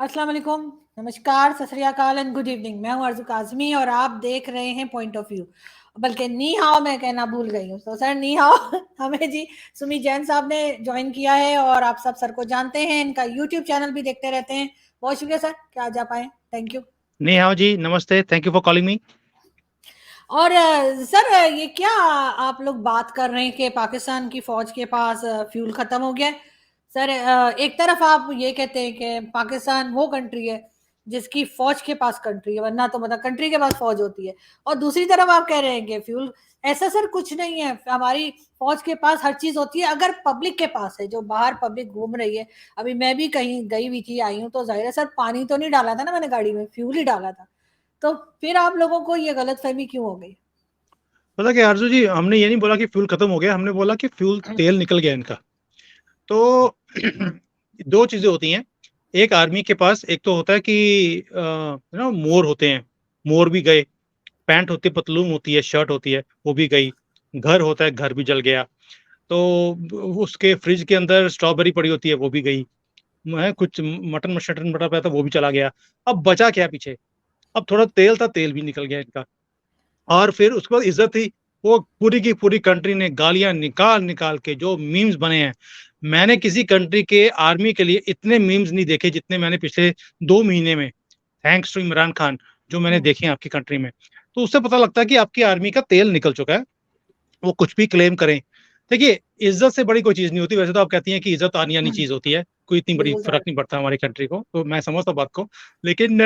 अस्सलाम वालेकुम, नमस्कार, सत श्री अकाल एंड गुड इवनिंग। मैं हूँ अर्ज़ू काज़मी और आप देख रहे हैं पॉइंट ऑफ व्यू। बल्कि नी हाओ मैं कहना भूल गई हूँ। तो सर नी हाओ हमें जी सुमी जैन साहब ने जॉइन किया है और आप सब सर को जानते हैं, इनका यूट्यूब चैनल भी देखते रहते हैं। बहुत शुक्रिया सर कि आज आप आए। Thank you. नी हाओ जी, नमस्ते, thank you for calling me. और सर ये क्या आप लोग बात कर रहे हैं कि पाकिस्तान की फौज के पास फ्यूल खत्म हो गया है? सर एक तरफ आप ये कहते हैं कि पाकिस्तान वो कंट्री है जिसकी फौज के पास कंट्री है, वरना तो मतलब कंट्री के पास फौज होती है, और दूसरी तरफ आप कह रहे हैं कि फ्यूल। ऐसा सर कुछ नहीं है, हमारी फौज के पास हर चीज होती है अगर पब्लिक के पास है। जो बाहर पब्लिक घूम रही है, अभी मैं भी कहीं गई हुई थी, आई हूँ, तो जाहिर है सर पानी तो नहीं डाला था ना मैंने गाड़ी में, फ्यूल ही डाला था। तो फिर आप लोगों को ये गलतफहमी क्यों हो गई? पता क्या आरजू जी, हमने ये नहीं बोला कि फ्यूल खत्म हो गया, हमने बोला कि फ्यूल तेल निकल गया इनका। तो दो चीजें होती हैं। एक आर्मी के पास एक तो होता है कि मोर होते हैं, मोर भी गए। पैंट होती है, पतलून होती है, शर्ट होती है, वो भी गई। घर होता है, घर भी जल गया। तो उसके फ्रिज के अंदर स्ट्रॉबेरी पड़ी होती है, वो भी गई। कुछ मटन मटन बटा पाया था, वो भी चला गया। अब बचा क्या पीछे? अब थोड़ा तेल था, तेल भी निकल गया इनका। और फिर उसके बाद इज्जत थी। वो पूरी की पूरी कंट्री ने गालियां निकाल निकाल के जो मीम्स बने हैं, मैंने किसी कंट्री के आर्मी के लिए इतने मीम्स नहीं देखे जितने मैंने पिछले 2 महीने में, थैंक्स टू इमरान खान, जो मैंने हम्म। देखे हैं आपकी कंट्री में। तो उससे पता लगता है कि आपकी आर्मी का तेल निकल चुका है। वो कुछ भी क्लेम करें। देखिए, इज्जत से बड़ी कोई चीज नहीं होती। वैसे तो आप कहती हैं कि इज्जत आनी आनी चीज होती है, कोई इतनी बड़ी बिल्कुल फर्क सर। नहीं पड़ता हमारी कंट्री को, तो मैं समझता हूँ बात को। लेकिन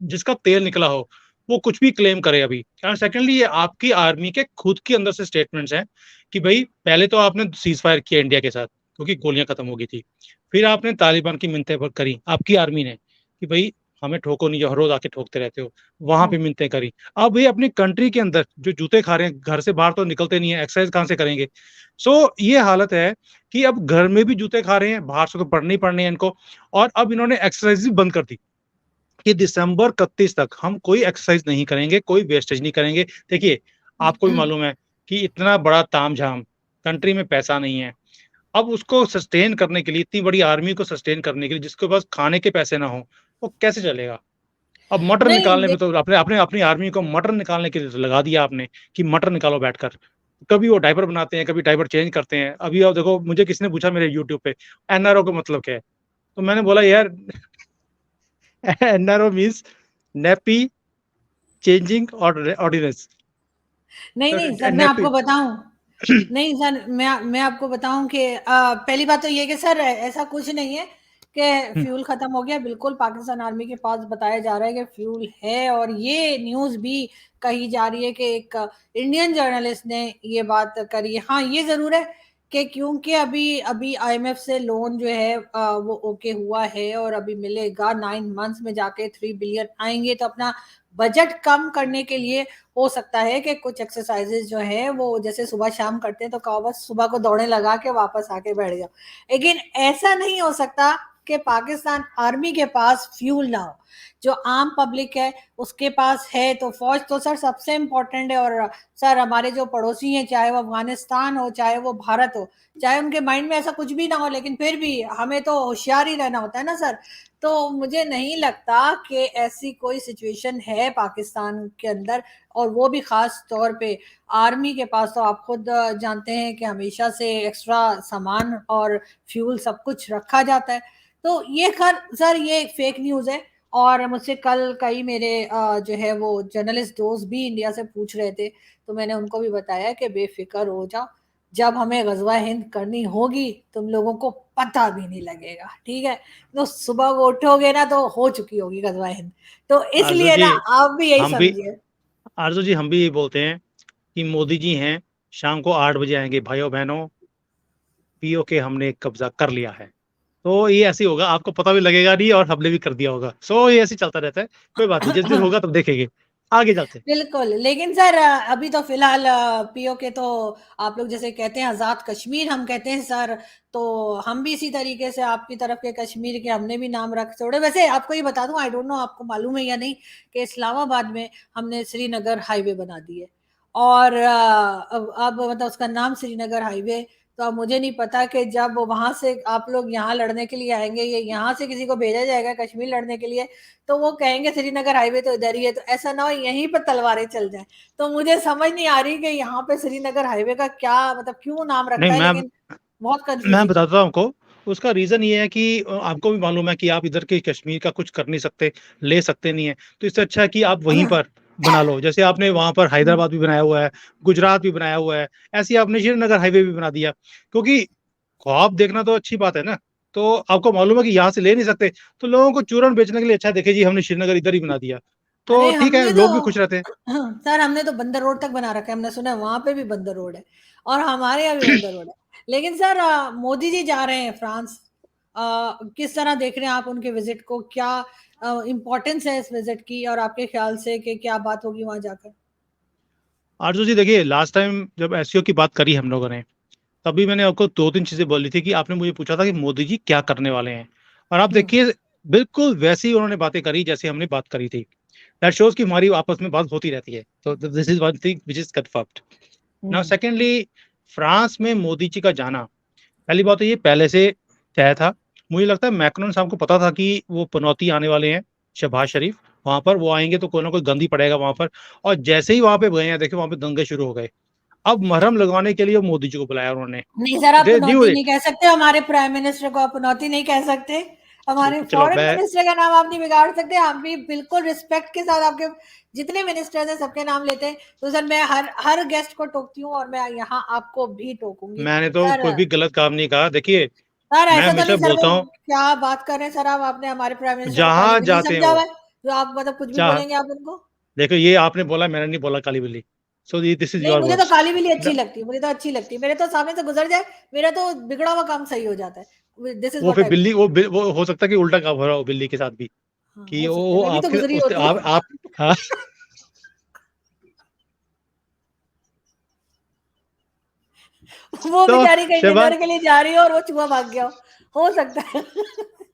जिसका तेल निकला हो वो कुछ भी क्लेम करे अभी। और सेकेंडली, ये आपकी आर्मी के खुद के अंदर से स्टेटमेंट्स हैं कि भाई पहले तो आपने सीज फायर किया इंडिया के साथ क्योंकि गोलियां खत्म हो गई थी। फिर आपने तालिबान की मिन्नतें करी आपकी आर्मी ने कि भाई हमें ठोको नहीं, जो हर रोज आके ठोकते रहते हो। वहां पे हम्म। मिन्नतें करी। अब ये अपनी कंट्री के अंदर जो जूते खा रहे हैं, घर से बाहर तो निकलते नहीं है, एक्सरसाइज कहाँ से करेंगे? ये हालत है कि अब घर में भी जूते खा रहे हैं, बाहर से तो पढ़ने ही पढ़ने हैं इनको। और अब इन्होंने एक्सरसाइज भी बंद कर दी कि दिसंबर 31 तक हम कोई एक्सरसाइज नहीं करेंगे, कोई वेस्टेज नहीं करेंगे। देखिए, आपको भी मालूम है कि इतना बड़ा तामझाम, कंट्री में पैसा नहीं है। अब उसको सस्टेन करने के लिए, इतनी बड़ी आर्मी को सस्टेन करने के लिए जिसके पास खाने के पैसे ना हो, वो कैसे चलेगा? अब मटर नहीं निकालने में तो आपने आपने अपनी आर्मी को मटर निकालने के लिए तो लगा दिया आपने कि मटर निकालो बैठकर। कभी वो डायपर बनाते हैं, कभी डायपर चेंज करते हैं। अभी आप देखो, मुझे किसने पूछा मेरे यूट्यूब पे, एनआरओ का मतलब क्या है? तो मैंने बोला यार, NRO means nappy changing ordinance. नहीं, तो नहीं सर, मैं नेपी। आपको बताऊं। नहीं सर, मैं आपको बताऊं कि पहली बात तो ये कि सर ऐसा कुछ नहीं है कि फ्यूल खत्म हो गया। बिल्कुल पाकिस्तान आर्मी के पास बताया जा रहा है कि फ्यूल है, और ये न्यूज़ भी कही जा रही है कि एक इंडियन जर्नलिस्ट ने ये बात करी है। हाँ, ये जरूर है कि क्योंकि अभी अभी आईएमएफ से लोन जो है वो ओके हुआ है और अभी मिलेगा 9 मंथ्स में जाके 3 बिलियन आएंगे, तो अपना बजट कम करने के लिए हो सकता है कि कुछ एक्सरसाइजेज जो है वो जैसे सुबह शाम करते हैं, तो कहो बस सुबह को दौड़े लगा के वापस आके बैठ जाओ। लेकिन ऐसा नहीं हो सकता कि पाकिस्तान आर्मी के पास फ्यूल ना हो। जो आम पब्लिक है उसके पास है, तो फौज तो सर सबसे इंपॉर्टेंट है। और सर हमारे जो पड़ोसी हैं, चाहे वो अफगानिस्तान हो चाहे वो भारत हो, चाहे उनके माइंड में ऐसा कुछ भी ना हो, लेकिन फिर भी हमें तो होशियार ही रहना होता है ना सर। तो मुझे नहीं लगता कि ऐसी कोई सिचुएशन है पाकिस्तान के अंदर, और वो भी खास तौर पे आर्मी के पास। तो आप खुद जानते हैं कि हमेशा से एक्स्ट्रा सामान और फ्यूल सब कुछ रखा जाता है। तो ये खैर सर ये एक फेक न्यूज़ है। और मुझसे कल कई मेरे जो है वो जर्नलिस्ट दोस्त भी इंडिया से पूछ रहे थे, तो मैंने उनको भी बताया कि बेफिक्र हो जाओ, जब हमें गजवा हिंद करनी होगी तुम लोगों को पता भी नहीं लगेगा, ठीक है? तो सुबह को उठोगे ना तो हो चुकी होगी गजवा हिंद। तो आरजू इसलिए जी, ना आप भी यही हम भी समझिए। आरजू जी, हम भी यही बोलते हैं कि मोदी जी हैं, शाम को 8 बजे आएंगे। भाइयों बहनों, पीओ के हमने कब्जा कर लिया है। तो ये ऐसे ही होगा, आपको पता भी लगेगा नहीं और हमने भी कर दिया होगा। ये ऐसे ही चलता रहता है। कोई बात नहीं, जिस दिन होगा तब देखेंगे। आगे चलते। बिल्कुल, लेकिन सर अभी तो फिलहाल पीओ के तो आप लोग जैसे कहते हैं आज़ाद कश्मीर, हम कहते हैं सर। तो हम भी इसी तरीके से आपकी तरफ के कश्मीर के हमने भी नाम रख छोड़े। वैसे आपको ये बता दूं, आई डोंट नो आपको मालूम है या नहीं, कि इस्लामाबाद में हमने श्रीनगर हाईवे बना दी है। और अब मतलब उसका नाम श्रीनगर हाईवे। तो अब मुझे नहीं पता कि जब वहां से आप लोग यहाँ लड़ने के लिए आएंगे, ये यहाँ से किसी को भेजा जाएगा कश्मीर लड़ने के लिए, तो वो कहेंगे श्रीनगर हाईवे तो इधर ही है, तो ऐसा ना हो यहीं पर तलवारें चल जाए। तो मुझे समझ नहीं आ रही कि यहाँ पे श्रीनगर हाईवे का क्या मतलब, क्यों नाम नहीं, रखा है, लेकिन बहुत मैं कंफ्यूजिंग है। बताता हूँ आपको। उसका रीजन ये है कि आपको भी मालूम है कि आप इधर के कश्मीर का कुछ कर नहीं सकते, ले सकते नहीं है। तो इससे अच्छा है कि आप वहीं पर बना लो। जैसे आपने वहां पर हैदराबाद भी बनाया हुआ है, गुजरात भी बनाया हुआ है, ऐसे ही आपने श्रीनगर हाईवे भी बना दिया। क्योंकि ख्वाब देखना तो अच्छी बात है ना। तो आपको मालूम है कि यहाँ से ले नहीं सकते, तो लोगों को चूरन बेचने के लिए अच्छा देखे जी हमने श्रीनगर इधर ही बना दिया, तो अरे ठीक है, हमने तो लोग भी खुश रहते हैं। सर हमने तो बंदर रोड तक बना रखा है, हमने सुना है वहां पे भी बंदर रोड है, और हमारे यहाँ भी बंदर रोड है। लेकिन सर मोदी जी जा रहे हैं फ्रांस, किस तरह देख रहे हैं आप उनके विजिट को, क्या इम्पोर्टेंस है इस विजिट की, और आपके ख्याल से कि क्या बात होगी वहां जाकर? आरजू जी देखिए, लास्ट टाइम जब एसईओ की बात करी हम लोगों ने, तभी मैंने आपको दो तीन चीजें बोली थी कि आपने मुझे पूछा था कि मोदी जी क्या करने वाले हैं, और आप हम्म। देखिए बिल्कुल वैसे ही उन्होंने बातें करी जैसे हमने बात करी थी। दैट शोज कि हमारी आपस में बात होती रहती है। तो this is one thing which is confirmed. Now hmm. Secondly, France में मोदी जी का जाना, पहली बात तो ये पहले से तय था। मुझे लगता है मैक्रोन साहब को पता था कि वो पनौती आने वाले हैं, शहबाज शरीफ, वहां पर वो आएंगे तो कोई ना कोई गंदी पड़ेगा वहां पर। और जैसे ही वहां पे गए हैं, देखिए वहां पे दंगे शुरू हो गए। अब मरहम लगवाने के लिए मोदी जी को बुलाया उन्होंने। नहीं सर, आप दे न्यू पनौती नहीं इट। कह सकते, हमारे प्राइम मिनिस्टर को आप पनौती नहीं कह सकते, हमारे चलो फॉरेन मैं मिनिस्टर का नाम आप नहीं बिगाड़ सकते। हम भी बिल्कुल रिस्पेक्ट के साथ आपके जितने मिनिस्टर्स हैं सबके नाम लेते हैं। तो सर मैं हर हर गेस्ट को टोकती हूँ, और मैं यहाँ आपको भी टोकूंगी मैंने तो सर। कोई भी गलत काम नहीं कहा। देखिए, सर मैं ऐसा तो हमेशा नहीं सर, वो बोलता हूँ, क्या बात कर रहे हैं सर आप, आपने हमारे प्राइम मिनिस्टर को काली जहां बिल्ली जाते हैं समझा वो, हुआ है, जो आप मतलब कुछ भी जहां, बोलेंगे आप उनको। देखो ये आपने बोला, मैंने नहीं बोला काली बिल्ली। सो दिस इज नहीं, योर मुझे तो वर्ड्स। काली बिल्ली अच्छी लगती है, मुझे तो अच्छी लगती है, मेरे तो सामने से गुजर जाए, मेरा तो बिगड़ा हुआ काम सही हो जाता है। दिस इज वो व्हाट फिर आई बिल्ली, बिलीव। वो हो सकता है कि उल्टा काम हो रहा हो बिल्ली के साथ भी, हाँ कि हो वो सकता है, वो मैं भी तो आपके गुजरी उस होती हूँ। आप हाँ। वो तो बेचारी कहीं शहबाज, डिनर के लिए जा रही हो और वो चूहा भाग गया हो सकता है।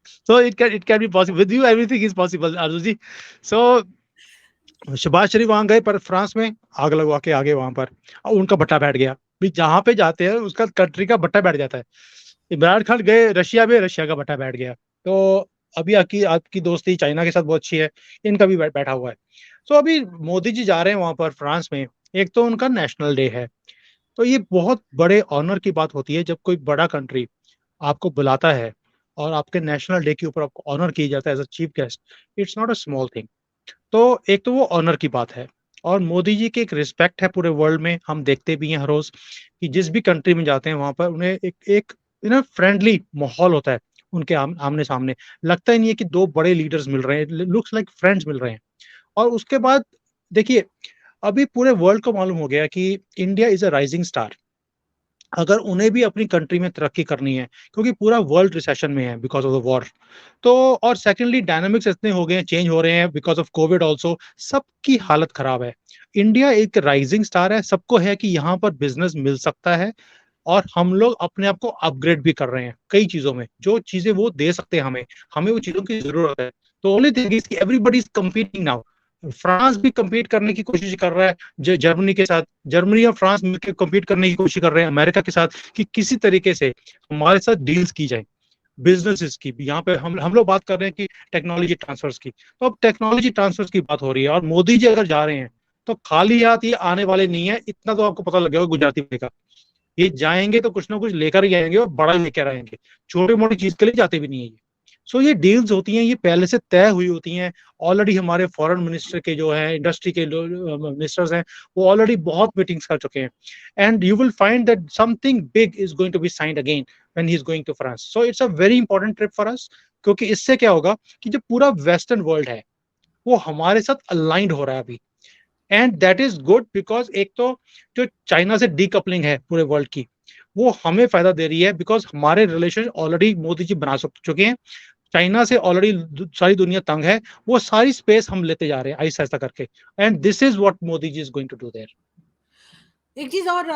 So it can be possible with you, everything is possible आरजू जी। सो शहबाज शरीफ वहां गए, पर फ्रांस में आग लगवा के आगे वहां पर, और उनका भट्टा बैठ गया। भी जहां पे जाते हैं उसका कंट्री का भट्टा बैठ जाता है। इमरान खान गए रशिया में, रशिया का भट्टा बैठ गया। तो अभी आपकी आपकी दोस्ती चाइना के साथ बहुत अच्छी है, इनका भी बैठा हुआ है। तो अभी मोदी जी जा रहे हैं वहां पर फ्रांस में। एक तो उनका नेशनल डे है, तो ये बहुत बड़े ऑनर की बात होती है जब कोई बड़ा कंट्री आपको बुलाता है और आपके नेशनल डे के ऊपर आपको ऑनर किया जाता है as a chief guest. It's not a small thing. तो एक तो वो ऑनर की बात है, और मोदी जी की एक रिस्पेक्ट है पूरे वर्ल्ड में। हम देखते भी हैं हर रोज कि जिस भी कंट्री में जाते हैं वहां पर उन्हें एक एक फ्रेंडली माहौल होता है। उनके आमने सामने लगता ही नहीं है कि दो बड़े लीडर्स मिल रहे हैं, लुक्स लाइक फ्रेंड्स मिल रहे हैं। और उसके बाद देखिए, अभी पूरे वर्ल्ड को मालूम हो गया कि India is a rising star. अगर उन्हें भी अपनी कंट्री में तरक्की करनी है, क्योंकि पूरा वर्ल्ड रिसेशन में है बिकॉज ऑफ द वॉर। तो और सेकेंडली डायनामिक्स इतने हो गए हैं, चेंज हो रहे हैं बिकॉज ऑफ कोविड ऑल्सो, सबकी हालत खराब है। इंडिया एक राइजिंग स्टार है, सबको है कि यहाँ पर बिजनेस मिल सकता है। और हम लोग अपने आप को अपग्रेड भी कर रहे हैं कई चीजों में, जो चीजें वो दे सकते हैं हमें, हमें वो चीजों की जरूरत है। तो ओनली थिंग इज कि everybody is competing now. France भी कम्पीट करने की कोशिश कर रहा है जर्मनी के साथ। जर्मनी और फ्रांस मिलकर कम्पीट करने की कोशिश कर रहे हैं अमेरिका के साथ, कि किसी तरीके से हमारे साथ डील्स की जाए बिजनेसेस की भी। यहाँ पे हम लोग बात कर रहे हैं कि टेक्नोलॉजी ट्रांसफर्स की, तो अब टेक्नोलॉजी ट्रांसफर्स की बात हो रही है। और मोदी जी अगर जा रहे हैं तो खाली हाथ ये आने वाले नहीं है, इतना तो आपको पता लग गया होगा गुजराती भाई का। ये जाएंगे तो कुछ ना कुछ लेकर ही आएंगे, और बड़ा लेकर आएंगे। छोटी मोटी चीज के लिए जाते भी नहीं है ये। सो ये डील्स होती हैं, ये पहले से तय हुई होती हैं। ऑलरेडी हमारे फॉरेन मिनिस्टर के जो है, इंडस्ट्री के मिनिस्टर्स हैं, वो ऑलरेडी बहुत मीटिंग्स कर चुके हैं। And you will find that something big is going to be signed again when he is going to France. So it's a very important trip for us. क्योंकि इससे क्या होगा कि जो पूरा वेस्टर्न वर्ल्ड है वो हमारे साथ अलाइंड हो रहा है अभी। And that is good because एक तो जो चाइना से डीकपलिंग है पूरे वर्ल्ड की, वो हमें फायदा दे रही है बिकॉज हमारे रिलेशन ऑलरेडी मोदी जी बना चुके हैं। चाइना से ऑलरेडी सारी दुनिया तंग है, वो सारी स्पेस हम लेते जा रहे हैं ऐसा ऐसा करके। And this is what Modi ji is going to do there. एक चीज और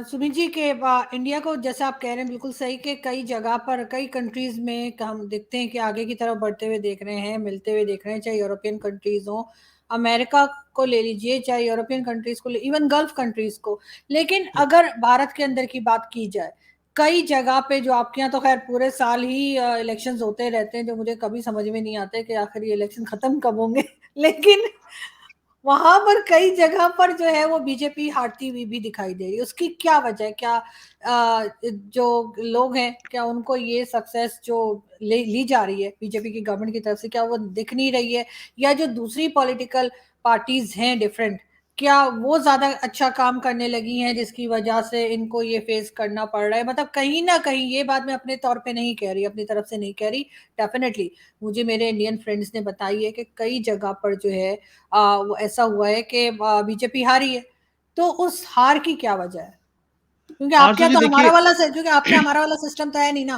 सुमित जी के इंडिया को जैसे आप कह रहे हैं बिल्कुल सही, कि कई जगह पर कई कंट्रीज में हम देखते हैं कि आगे की तरफ बढ़ते हुए देख रहे हैं, मिलते हुए देख रहे हैं, चाहे यूरोपियन कंट्रीज हो, अमेरिका को ले लीजिए, चाहे यूरोपियन कंट्रीज को, इवन गल्फ कंट्रीज को। लेकिन अगर भारत के अंदर की बात की जाए, कई जगह पे जो आपके यहाँ तो खैर पूरे साल ही इलेक्शंस होते रहते हैं, जो मुझे कभी समझ में नहीं आते कि आखिर ये इलेक्शन खत्म कब होंगे लेकिन वहां पर कई जगह पर जो है वो बीजेपी हारती हुई भी दिखाई दे रही है। उसकी क्या वजह है? क्या जो लोग हैं, क्या उनको ये सक्सेस जो ली जा रही है बीजेपी की गवर्नमेंट की तरफ से, क्या वो दिख नहीं रही है? या जो दूसरी पॉलिटिकल पार्टीज हैं डिफरेंट, क्या वो ज्यादा अच्छा काम करने लगी हैं जिसकी वजह से इनको ये फेस करना पड़ रहा है? मतलब कहीं ना कहीं, ये बात मैं अपने तौर पे नहीं कह रही, अपनी तरफ से नहीं कह रही, डेफिनेटली मुझे मेरे इंडियन फ्रेंड्स ने बताई है कि कई जगह पर जो है वो ऐसा हुआ है कि बीजेपी हारी है। तो उस हार की क्या वजह है? क्योंकि आपके आरजू यहाँ जी तो हमारा देखिए, वाला क्योंकि आपके हमारा वाला सिस्टम तो है नहीं ना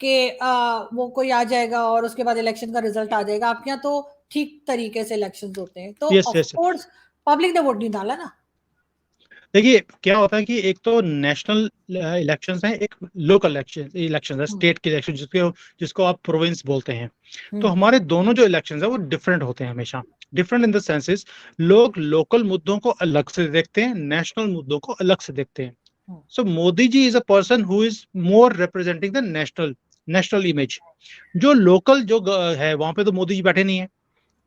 कि वो कोई आ जाएगा और उसके बाद इलेक्शन का रिजल्ट आ जाएगा। आपके यहाँ तो ठीक तरीके से इलेक्शन होते हैं, तो yes of yes, course public ने वोट नहीं डाला ना। देखिए क्या होता है कि एक तो नेशनल इलेक्शंस हैं, एक लोकल इलेक्शन है, हम्म। स्टेट के इलेक्शन जिसको जिसको आप प्रोविंस बोलते हैं। तो हम्म। हमारे दोनों जो इलेक्शंस है वो डिफरेंट होते हैं हमेशा। डिफरेंट इन द सेंसेस, लोग लोकल मुद्दों को अलग से देखते हैं, नेशनल मुद्दों को अलग से देखते हैं। Hmm. So Modi ji is a person who is more representing the national national image. जो लोकल जो है वहां पे तो मोदी जी बैठे नहीं है।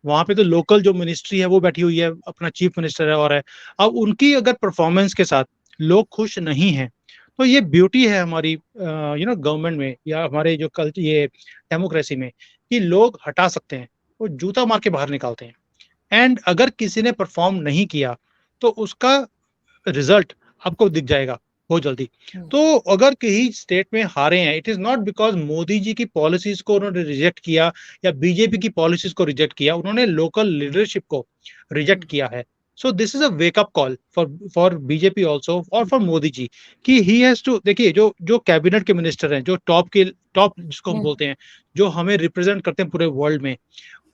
वहां पे तो लोकल जो मिनिस्ट्री है वो बैठी हुई है, अपना चीफ मिनिस्टर है और है। अब उनकी अगर परफॉर्मेंस के साथ लोग खुश नहीं हैं, तो ये ब्यूटी है हमारी गवर्नमेंट में या हमारे जो कल ये डेमोक्रेसी में, कि लोग हटा सकते हैं, वो जूता मार के बाहर निकालते हैं। एंड अगर किसी ने परफॉर्म नहीं किया तो उसका रिजल्ट आपको दिख जाएगा बहुत जल्दी। हम्म। तो अगर कहीं स्टेट में हारे हैं, it is not because Modi ji की पॉलिसीज को उन्होंने रिजेक्ट किया या बीजेपी की पॉलिसीज को रिजेक्ट किया, उन्होंने लोकल लीडरशिप को रिजेक्ट हम्म। किया है। So this is a wake up call for BJP also और फॉर मोदी जी, कि ही हैज टू, देखिए जो जो कैबिनेट के मिनिस्टर हैं, जो टॉप जिसको हम हम्म। बोलते हैं, जो हमें रिप्रेजेंट करते हैं पूरे वर्ल्ड में,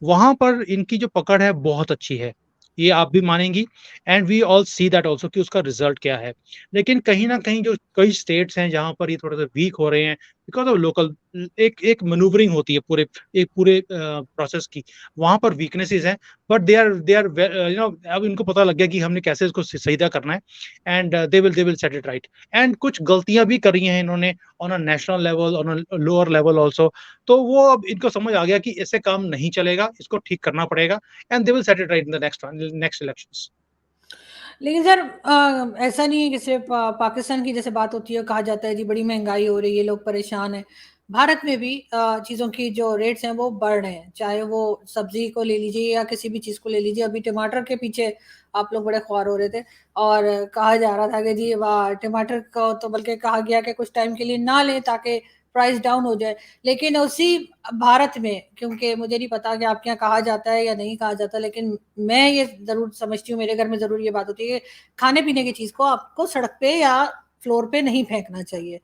वहां पर इनकी जो पकड़ है बहुत अच्छी है, ये आप भी मानेंगी। And we all see that also कि उसका रिजल्ट क्या है। लेकिन कहीं ना कहीं जो कई स्टेट्स हैं जहां पर ये थोड़ा सा वीक हो रहे हैं बिकॉज ऑफ लोकल, एक एक मैन्यूवरिंग होती है पूरे एक पूरे प्रोसेस की, वहां पर वीकनेसेस हैं। बट दे आर अब इनको पता लग गया कि हमने कैसे इसको सीधा करना है। And they will set it right. And कुछ गलतियां भी करी हैं इन्होंने on a national level, on a lower level also. तो वो अब इनको समझ आ गया कि इससे काम नहीं चलेगा, इसको ठीक करना पड़ेगा। And they will set it right in the next elections. लेकिन सर ऐसा नहीं है कि सिर्फ पाकिस्तान की जैसे बात होती है, कहा जाता है जी बड़ी महंगाई हो रही है, लोग परेशान हैं। भारत में भी चीज़ों की जो रेट्स हैं वो बढ़ रहे हैं, चाहे वो सब्जी को ले लीजिए या किसी भी चीज़ को ले लीजिए। अभी टमाटर के पीछे आप लोग बड़े ख्वार हो रहे थे और कहा जा रहा था कि जी वाह, टमाटर को तो बल्कि कहा गया कि कुछ टाइम के लिए ना लें ताकि प्राइस डाउन हो जाए। लेकिन उसी भारत में, क्योंकि मुझे नहीं पता कि आपके यहाँ कहा जाता है या नहीं कहा जाता, लेकिन मैं ये जरूर समझती हूँ, मेरे घर में जरूर ये बात होती है कि खाने पीने की चीज को आपको सड़क पे या फ्लोर पे नहीं फेंकना चाहिए।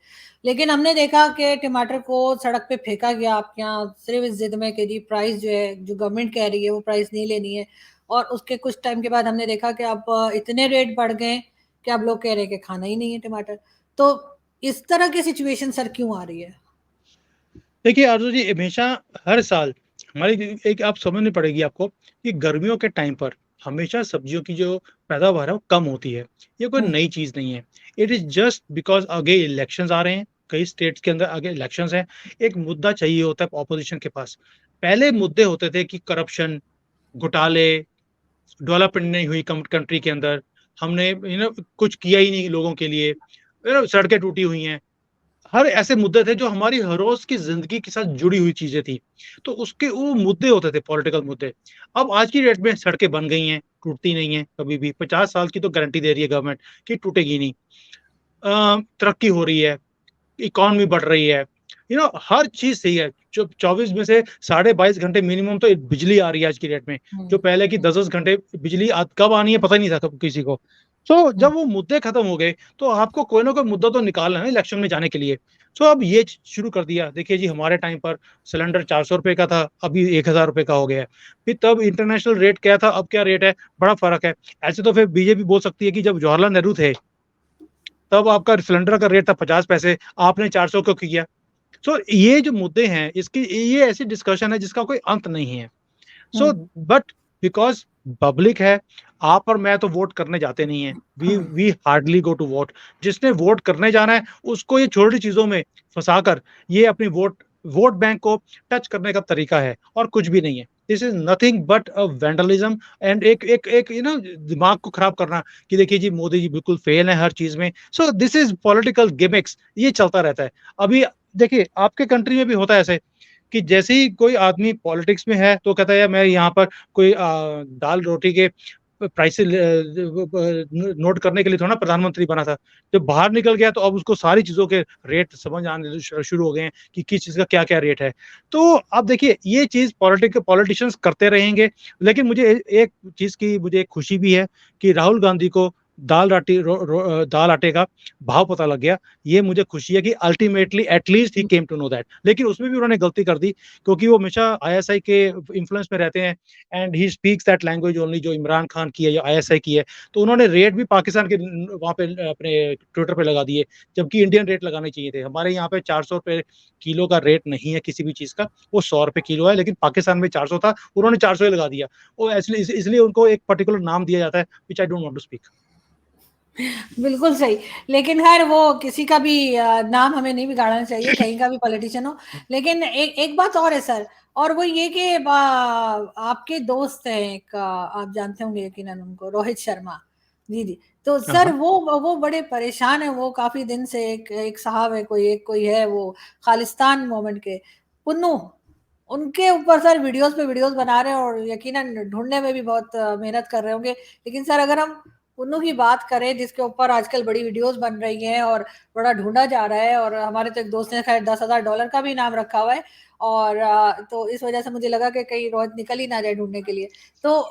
लेकिन हमने देखा कि टमाटर को सड़क पे फेंका गया आपके यहाँ सिर्फ इस जिद में कि जी प्राइस जो है, जो गवर्नमेंट कह रही है वो प्राइस नहीं लेनी है। और उसके कुछ टाइम के बाद हमने देखा कि अब इतने रेट बढ़ गए कि अब लोग कह रहे हैं कि खाना ही नहीं है टमाटर। तो इस तरह की सिचुएशन सर क्यों आ रही है? देखिए आरजू जी, हमेशा हर साल हमारी एक आप समझनी पड़ेगी आपको कि गर्मियों के टाइम पर हमेशा सब्जियों की जो पैदावार है वो कम होती है। ये कोई हम्म। नई चीज नहीं है। इट इज जस्ट बिकॉज आगे इलेक्शंस आ रहे हैं, कई स्टेट्स के अंदर आगे इलेक्शंस हैं। एक मुद्दा चाहिए होता है ऑपोजिशन के पास। पहले मुद्दे होते थे कि करप्शन, घोटाले, डेवलपमेंट नहीं हुई कंट्री के अंदर, हमने कुछ किया ही नहीं लोगों के लिए, सड़कें टूटी हुई हैं। हर ऐसे मुद्दे थे जो हमारी हर रोज की जिंदगी के साथ जुड़ी हुई चीजें थी। तो उसके वो मुद्दे होते थे, पॉलिटिकल मुद्दे। अब आज की डेट में सड़कें बन गई हैं, टूटती नहीं है कभी भी। 50 साल की तो गारंटी दे रही है गवर्नमेंट कि टूटेगी नहीं। तरक्की हो रही है, इकॉनमी बढ़ रही है, हर चीज सही है। जो 24 में से 22.5 घंटे मिनिमम तो बिजली आ रही है आज की डेट में। जो हम्म। पहले की हम्म। 10 10 घंटे बिजली कब आनी है पता ही नहीं था किसी को। तो हम्म। जब वो मुद्दे खत्म हो गए, तो आपको कोई ना कोई मुद्दा तो निकालना है इलेक्शन में जाने के लिए। सो अब ये शुरू कर दिया। देखिए जी, हमारे टाइम पर सिलेंडर 400 रुपए का था, अभी 1000 रुपए का हो गया है। फिर तब इंटरनेशनल रेट क्या था, अब क्या रेट है, बड़ा फर्क है। ऐसे तो फिर बीजेपी बोल सकती है कि जब जवाहरलाल नेहरू थे तब आपका सिलेंडर का रेट था 50 पैसे, आपने 400 क्यों किया। सो ये जो मुद्दे हैं, इसकी ये ऐसी डिस्कशन है जिसका कोई अंत नहीं है। सो हम्म। बट बिकॉज पब्लिक है, आप और मैं तो वोट करने जाते नहीं हैं। We hardly go to vote. जिसने वोट करने जाना है, उसको ये छोटी चीज़ों में फँसाकर ये अपनी वोट वोट बैंक को टच करने का तरीका है और कुछ भी नहीं है। This is nothing but a vandalism and एक एक एक दिमाग को खराब करना कि देखिए जी मोदी जी बिल्कुल फेल हैं हर चीज़ में। So this is political gimmicks, ये चलता रहता है। अभी देखिए आपके कंट्री में भी होता है ऐसे कि जैसे ही कोई आदमी पॉलिटिक्स में है तो कहता है यार मैं यहाँ पर कोई दाल रोटी के प्राइसेस नोट करने के लिए थोड़ा ना प्रधानमंत्री बना था। जब बाहर निकल गया तो अब उसको सारी चीज़ों के रेट समझ आने शुरू हो गए हैं कि किस चीज़ का क्या-क्या रेट है। तो आप देखिए ये चीज़ पॉलिटिशियंस करते रहेंगे, लेकिन मुझे एक चीज़ की मुझे एक खुशी भी है कि राहुल गांधी को दाल आटे का भाव पता लग गया। ये मुझे खुशी है कि ultimately at least he came to know that. लेकिन उसमें भी उन्होंने गलती कर दी क्योंकि वो हमेशा आईएसआई के इन्फ्लुएंस में रहते हैं and he speaks that language only जो इमरान खान की है या आईएसआई की है। तो उन्होंने रेट भी पाकिस्तान के वहाँ पे अपने ट्विटर पे लगा दिए, जबकि इंडियन रेट लगाने चाहिए थे। हमारे यहाँ पे ₹400 किलो का रेट नहीं है किसी भी चीज़ का, वो ₹100 किलो है, लेकिन पाकिस्तान में 400 था, उन्होंने 400 ही लगा दिया। वो इसलिए उनको एक पर्टिकुलर नाम दिया जाता है, which I don't want to speak. बिल्कुल सही। लेकिन ख़ैर वो किसी का भी नाम हमें नहीं बिगाड़ना चाहिए, कहीं का भी पॉलिटिशियन हो। लेकिन एक एक बात और है सर, और वो ये कि आपके दोस्त हैं एक, आप जानते होंगे यकीनन उनको, रोहित शर्मा। जी, जी। तो हाँ, सर हाँ। वो बड़े परेशान हैं, वो काफ़ी दिन से एक एक साहब है, कोई है वो खालिस्तान मूवमेंट के, पुन्नू, उनके ऊपर सर वीडियोज़ पे वीडियोज़ बना रहे हैं और यकीनन ढूँढने में भी बहुत मेहनत कर रहे होंगे। लेकिन सर अगर हम पुन्नू की बात करें जिसके ऊपर आजकल बड़ी वीडियोज़ बन रही हैं और बड़ा ढूँढा जा रहा है, और हमारे तो एक दोस्त ने ख़ैर $10,000 का भी इनाम रखा हुआ है, और तो इस वज़ह से मुझे लगा कि कहीं रोहित निकल ही ना जाए ढूँढने के लिए। तो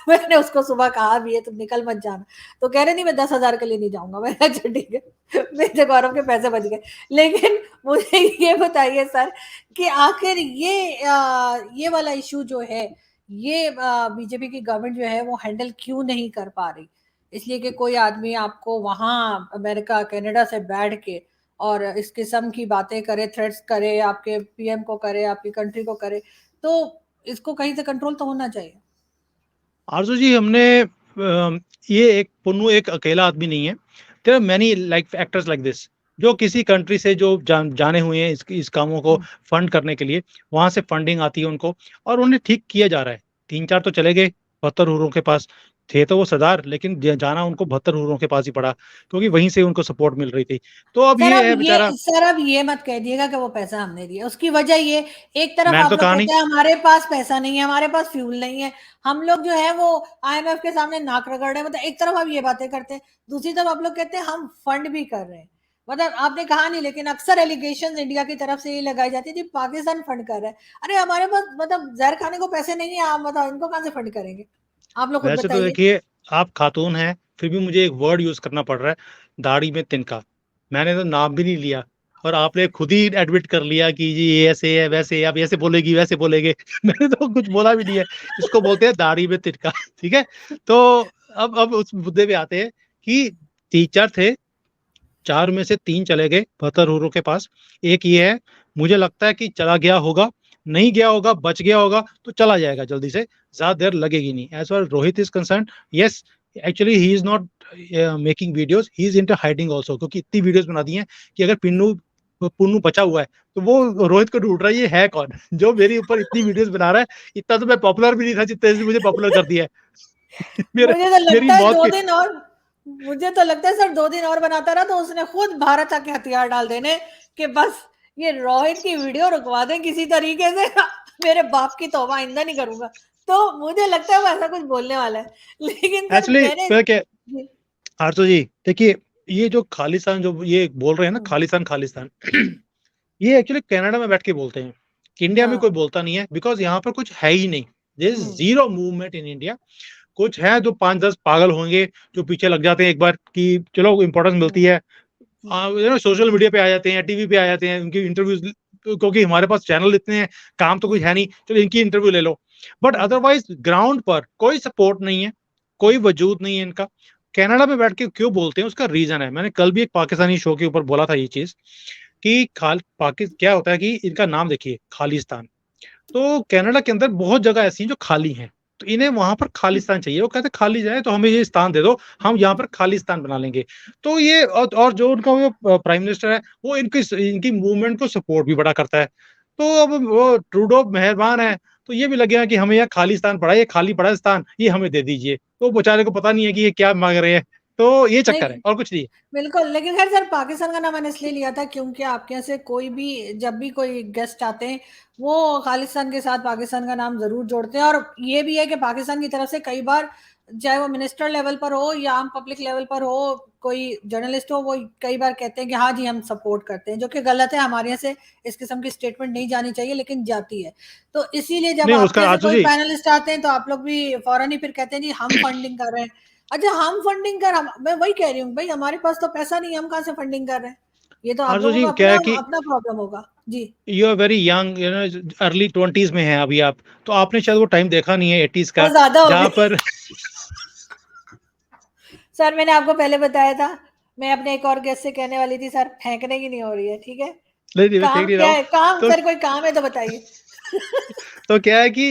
मैंने उसको सुबह कहा भी है तुम निकल मत जाना। तो कह रहे नहीं मैं 10,000 के लिए नहीं जाऊँगा। मैंने कहा अच्छा ठीक है। मेरे गौरव के पैसे बच गए। लेकिन मुझे ये बताइए सर कि आखिर ये वाला इश्यू जो है, ये बीजेपी की गवर्नमेंट जो है वो हैंडल क्यों नहीं कर पा रही? इसलिए कि कोई आदमी आपको वहाँ अमेरिका, कनाडा से बैठ के और इस किस्म की बातें करे, थ्रेट्स करे, आपके पीएम को करे, आपकी कंट्री को करे, तो इसको कहीं से कंट्रोल तो होना चाहिए। आरज़ू जी ये एक पुन्नू एक अकेला आदमी नहीं है। There are many like actors like this जो किसी कंट्री से जो जाने हुए हैं इस कामों को हुँ। फंड करने के लिए, वहाँ से फंडिंग आती है उनको और उन्हें ठीक किया जा रहा है। 3-4 तो चले गए 72 हुर्रों के पास, थे तो वो सरदार लेकिन ज जाना उनको 72 हुर्रों के पास ही पड़ा, क्योंकि वहीं से उनको सपोर्ट मिल रही थी। तो अब ये है बेचारा सर अब ये मत कह दिएगा कि वो पैसा हमने दिया। उसकी वजह ये, एक तरफ मैंने आप तो लोग कहा नहीं। कहते हैं हमारे पास पैसा नहीं है, हमारे पास फ्यूल नहीं है। हम लोग जो है वो आईएमएफ के सामने नाक रगड़ रहे हैं। मतलब एक तरफ आप ये बातें करते हैं, दूसरी तरफ आप लोग कहते हैं हम फंड भी कर रहे हैं। मतलब आपने कहा नहीं, लेकिन अक्सर एलिगेशंस इंडिया की तरफ से ये लगाई जाती है कि पाकिस्तान फंड कर रहा है। अरे हमारे पास मतलब ज़हर खाने को पैसे नहीं है, आप बताओ इनको कहाँ से फंड करेंगे? आप लोग खुद वैसे तो बताइए। देखिए, आप खातून हैं, फिर भी मुझे एक वर्ड यूज़ करना पड़ रहा है, दाढ़ी में तिनका। मैंने तो नाम भी नहीं लिया और आपने खुद ही एडमिट कर लिया कि जी ये ऐसे है, वैसे है, आप ऐसे बोलेगी, वैसे बोलेंगे। मैंने तो कुछ बोला भी नहीं है। इसको बोलते हैं दाढ़ी में तिनका, ठीक है? तो अब उस मुद्दे पे आते हैं कि टीचर थे, 4 में से 3 चले गए फतह के पास। एक ये है, मुझे लगता है कि चला गया होगा, नहीं गया होगा, बच गया होगा, तो चला जाएगा जल्दी से, ज़्यादा देर लगेगी नहीं। As far Rohit is concerned, yes, actually he is not making videos, he is into hiding also क्योंकि इतनी वीडियोज़ बना दी हैं कि अगर पुन्नू बचा हुआ है, तो वो रोहित को ढूँढ रहा है, ये है कौन? जो मेरे ऊपर इतनी वीडियोज़ बना रहा है, इतना तो मैं पॉपुलर भी नहीं था जितने से मुझे पॉपुलर कर दिया है। मेरे मुझे तो मेरी लगता है मौत 2 के दिन और, मुझे तो लगता है सर 2 दिन और बनाता रहा तो उसने खुद भारत आके हथियार डाल देने कि बस ये रोहित की वीडियो रुकवा दें किसी तरीके से। मेरे बाप की तौबा आइंदा नहीं करूँगा। तो मुझे लगता है वो ऐसा कुछ बोलने वाला है। लेकिन सर एक्चुअली मैंने पता क्या जी, आरज़ू जी, देखिए ये जो खालिस्तान जो ये बोल रहे हैं ना हुँ, खालिस्तान, खालिस्तान ये एक्चुअली कनाडा में बैठ के बोलते हैं। इंडिया में हाँ, कोई बोलता नहीं है बिकॉज़ यहाँ पर कुछ है ही नहीं। There is hmm, zero movement in India. कुछ हैं जो 5-10 पागल होंगे जो पीछे लग जाते हैं एक बार कि चलो इम्पोर्टेंस हुँ, मिलती है। हुँ, सोशल मीडिया पे आ जाते हैं, टीवी पे आ जाते हैं, उनकी इंटरव्यूज़ क्योंकि हमारे पास चैनल इतने हैं, काम तो कुछ हुँ, है नहीं, चलो इनकी इंटरव्यू ले लो। बट हुँ, अदरवाइज़ ग्राउंड पर कोई सपोर्ट नहीं है, कोई वजूद नहीं है इनका। कनाडा में बैठ के क्यों बोलते हैं उसका रीज़न है। मैंने कल भी एक पाकिस्तानी शो के ऊपर बोला था ये चीज़ कि क्या होता है कि इनका नाम देखिए खालिस्तान। तो कनाडा के अंदर बहुत जगह ऐसी हैं जो खाली हैं। तो इन्हें वहाँ पर खालिस्तान चाहिए। वो कहते खाली जाए तो हमें ये स्थान दे दो, हम यहाँ पर खालिस्तान बना लेंगे। तो ये और जो उनका वो प्राइम मिनिस्टर है, वो इनकी मूवमेंट को सपोर्ट भी बड़ा करता है। तो अब वो ट्रूडो मेहरबान है, तो ये भी लग गया कि हमें यहाँ खालिस्तान पड़ा है, ये खाली पड़ा है स्थान, ये हमें दे दीजिए। तो बेचारे को पता नहीं है कि ये क्या माँग रहे हैं। तो ये चक्कर है नहीं, और कुछ नहीं है। बिल्कुल, लेकिन ख़ैर सर पाकिस्तान का नाम मैंने इसलिए लिया था क्योंकि आपके यहाँ से कोई भी जब भी कोई गेस्ट आते हैं, वो खालिस्तान के साथ पाकिस्तान का नाम ज़रूर जोड़ते हैं और ये भी है कि पाकिस्तान की तरफ से कई बार चाहे वो मिनिस्टर लेवल पर हो या आम पब्लिक लेवल पर हो, कोई जर्नलिस्ट हो, वो कई बार कहते हैं कि हाँ जी, हम सपोर्ट करते हैं, जो कि गलत है। हमारे यहाँ से इस किस्म की स्टेटमेंट नहीं जानी चाहिए, लेकिन जाती है। तो इसीलिए जब नहीं आपके उसका यहाँ से आशु कोई जी पैनलिस्ट आते हैं, तो आप लोग भी फ़ौरन ही फिर कहते हैं जी, हम फंडिंग कर रहे हैं। अच्छा हम फंडिंग कर हम मैं वही कह रही हूँ भाई हमारे पास तो पैसा नहीं है, हम कहाँ से फंडिंग कर रहे हैं? ये तो आप आशु लोगों जी का क्या अपना है कि अपना प्रॉब्लम होगा। जी। You are very young, early 20s में हैं अभी आप, तो आपने शायद वो टाइम देखा नहीं है 80s वो का, ज़्यादा हो जहाँ गई। पर सर मैंने आपको पहले बताया था, मैं अपने एक और गेस्ट से कहने वाली थी सर फेंकने की नहीं हो रही है, ठीक है? नहीं, नहीं मैं फेंक काम नहीं रहा क्या हूँ। है? काम तो सर कोई काम है तो बताइए। तो क्या है कि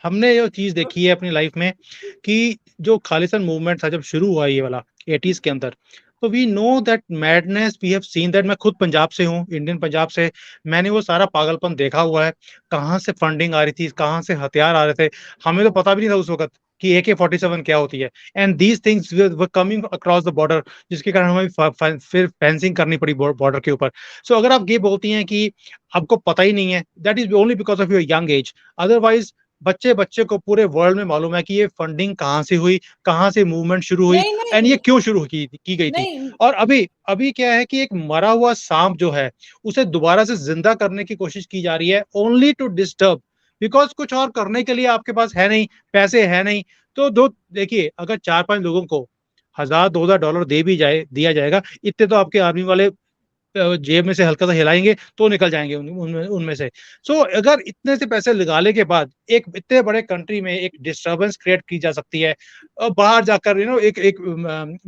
हमने जो चीज़ देखी है अपनी लाइफ में कि जो खालिस्तान मूवमेंट था जब शुरू हुआ ये वाला 80s के अंदर, तो we know that madness, we have seen that. मैं खुद पंजाब से हूँ, इंडियन पंजाब से। मैंने वो सारा पागलपन देखा हुआ है, कहाँ से फंडिंग आ रही थी, कहाँ से हथियार आ रहे थे। हमें तो पता भी नहीं था उस वक़्त कि AK-47 क्या होती है, and these things were coming across the border, जिसके कारण हमें फ फ फिर फेंसिंग करनी पड़ी बॉर्डर के ऊपर। सो अगर आप ये बोलती हैं कि आपको पता ही नहीं है, that is only because of your young age. Otherwise बच्चे-बच्चे को पूरे वर्ल्ड में मालूम है कि ये फंडिंग कहाँ से हुई, कहाँ से मूवमेंट शुरू हुई, नहीं, एंड ये नहीं, क्यों शुरू की गई थी। नहीं, और अभी अभी क्या है कि एक मरा हुआ साँप जो है, उसे दोबारा से ज़िंदा करने की कोशिश की जा रही है, ओनली टू डिस्टर्ब, बिकॉज़ कुछ और करने के लिए आपके पास है नहीं, पैसे हैं नहीं। तो दो देखिए, अगर 4-5 लोगों को $1000-2000 दे भी दिया जाएगा, इतने तो आपके आर्मी वाले जेब में से हल्का-सा हिलाएँगे तो निकल जाएँगे उनमें उनमें से। सो अगर इतने से पैसे निकालने के बाद एक इतने बड़े कंट्री में एक डिस्टर्बेंस क्रिएट की जा सकती है, बाहर जाकर एक एक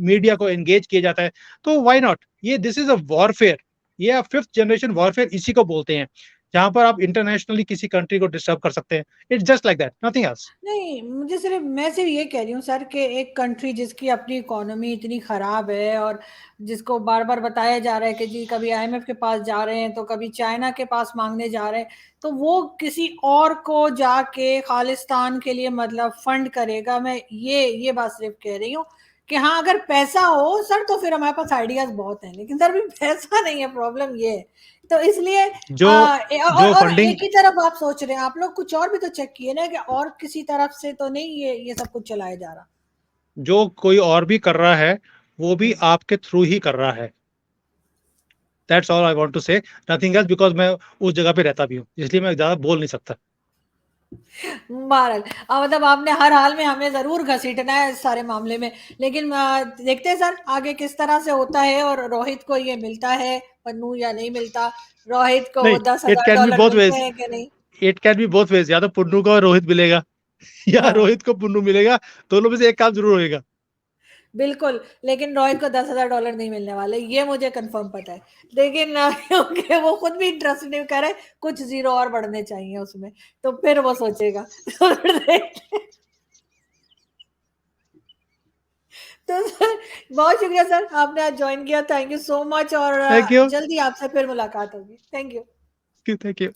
मीडिया को एंगेज किया जाता है, तो व्हाई नॉट? ये दिस इज़ अ वॉरफेयर, ये 5th जनरेशन वॉरफेयर इसी को बोलते हैं, जहाँ पर आप इंटरनेशनली किसी कंट्री को डिस्टर्ब कर सकते हैं। It's just like that, nothing else. नहीं, मैं सिर्फ ये कह रही हूँ सर कि एक कंट्री जिसकी अपनी इकोनॉमी इतनी खराब है और जिसको बार-बार बताया जा रहा है कि जी कभी IMF के पास जा रहे हैं, तो कभी चाइना के पास माँगने जा रहे हैं, तो वो किसी और को जाके खालिस्तान के लिए मतलब फंड करेगा। मैं ये बात सिर्फ कह रही हूँ कि हाँ, अगर पैसा हो सर तो फिर हमारे पास आइडियाज़ बहुत हैं, लेकिन सर अभी पैसा नहीं है, प्रॉब्लम ये है। तो इसलिए जो जो और फंडिंग एक ही तरफ आप सोच रहे हैं, आप लोग कुछ और भी तो चेक किए ना कि और किसी तरफ से तो नहीं ये सब कुछ चलाया जा रहा। जो कोई और भी कर रहा है, वो भी हुँ। आपके थ्रू ही कर रहा है। That's all I want to say, nothing else, because मैं उस जगह पे रहता भी हूँ, इसलिए मैं ज़्यादा बोल नहीं सकता। बहरहाल मतलब आपने हर हाल में हमें ज़रूर घसीटना है इस सारे मामले में। लेकिन देखते हैं सर आगे किस तरह से होता है और रोहित को ये मिलता है पन्नू या नहीं मिलता। रोहित को नहीं, वो इट कैन बी $10,000 बोथ मिलते वेज़, हैं कि नहीं? It can be both ways, या तो पुन्नू को रोहित मिलेगा या हाँ। रोहित को पुन्नू मिलेगा, दोनों में से एक काम ज़रूर होएगा। बिल्कुल, लेकिन रोहित को $10,000 नहीं मिलने वाले, ये मुझे कन्फर्म पता है। लेकिन क्योंकि वो खुद भी इंटरेस्ट नहीं कर रहे, कुछ ज़ीरो और बढ़ने चाहिए उसमें, तो फिर वो सोचेगा। तो फिर देखते हैं। तो सर बहुत शुक्रिया सर, आपने आज जॉइन किया, थैंक यू सो मच और थैंक यू, जल्दी आपसे फिर मुलाकात होगी। Thank you. Thank you.